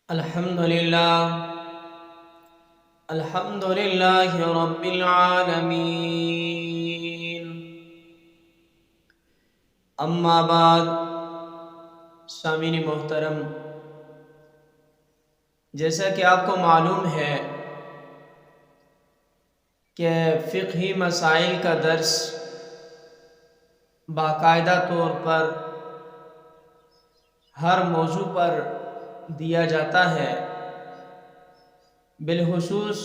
الحمد للہ رب العالمین، اما بعد۔ سامعین محترم، جیسا کہ آپ کو معلوم ہے کہ فقہی مسائل کا درس باقاعدہ طور پر ہر موضوع پر دیا جاتا ہے۔ بالخصوص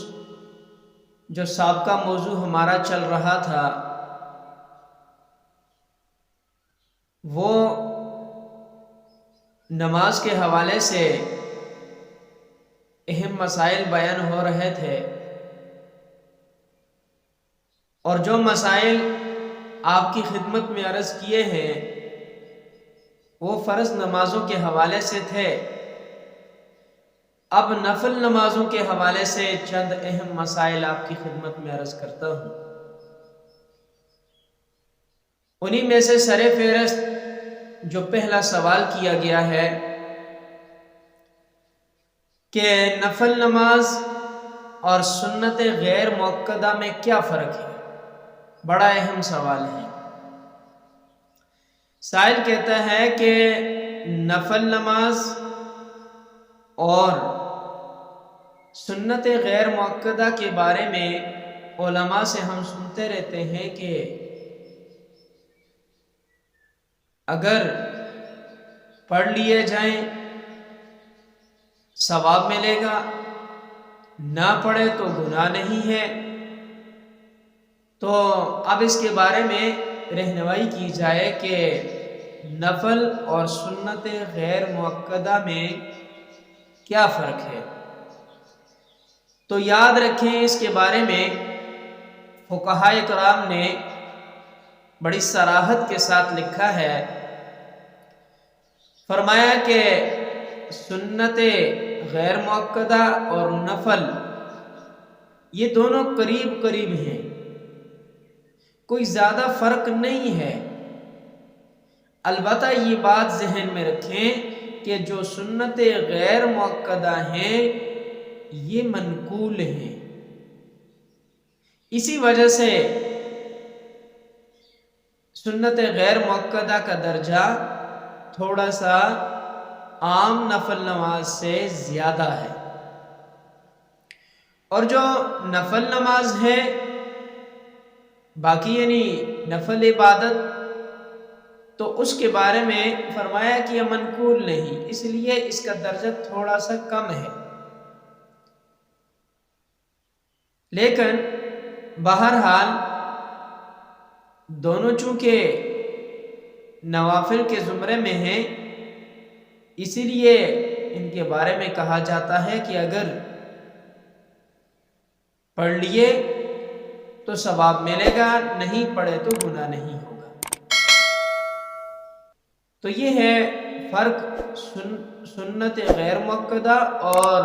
جو سابقہ موضوع ہمارا چل رہا تھا وہ نماز کے حوالے سے اہم مسائل بیان ہو رہے تھے، اور جو مسائل آپ کی خدمت میں عرض کیے ہیں وہ فرض نمازوں کے حوالے سے تھے۔ اب نفل نمازوں کے حوالے سے چند اہم مسائل آپ کی خدمت میں عرض کرتا ہوں۔ انہی میں سے سر فہرست جو پہلا سوال کیا گیا ہے کہ نفل نماز اور سنت غیر مؤکدہ میں کیا فرق ہے، بڑا اہم سوال ہے۔ سائل کہتا ہے کہ نفل نماز اور سنت غیر مؤکدہ کے بارے میں علماء سے ہم سنتے رہتے ہیں کہ اگر پڑھ لیے جائیں ثواب ملے گا، نہ پڑھے تو گناہ نہیں ہے۔ تو اب اس کے بارے میں رہنمائی کی جائے کہ نفل اور سنت غیر مؤکدہ میں کیا فرق ہے۔ تو یاد رکھیں، اس کے بارے میں فقہائے کرام نے بڑی صراحت کے ساتھ لکھا ہے۔ فرمایا کہ سنت غیر مؤکدہ اور نفل یہ دونوں قریب قریب ہیں، کوئی زیادہ فرق نہیں ہے۔ البتہ یہ بات ذہن میں رکھیں کہ جو سنت غیر مؤکدہ ہیں یہ منقول ہیں، اسی وجہ سے سنت غیر مؤکدہ کا درجہ تھوڑا سا عام نفل نماز سے زیادہ ہے، اور جو نفل نماز ہے باقی یعنی نفل عبادت تو اس کے بارے میں فرمایا کہ یہ منقول نہیں، اس لیے اس کا درجہ تھوڑا سا کم ہے۔ لیکن بہرحال دونوں چونکہ نوافل کے زمرے میں ہیں، اسی لیے ان کے بارے میں کہا جاتا ہے کہ اگر پڑھ لیے تو ثواب ملے گا، نہیں پڑھے تو گناہ نہیں ہوگا۔ تو یہ ہے فرق سنت غیر مؤکدہ اور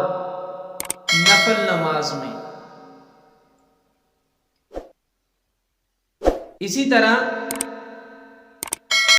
نفل نماز میں۔ اسی طرح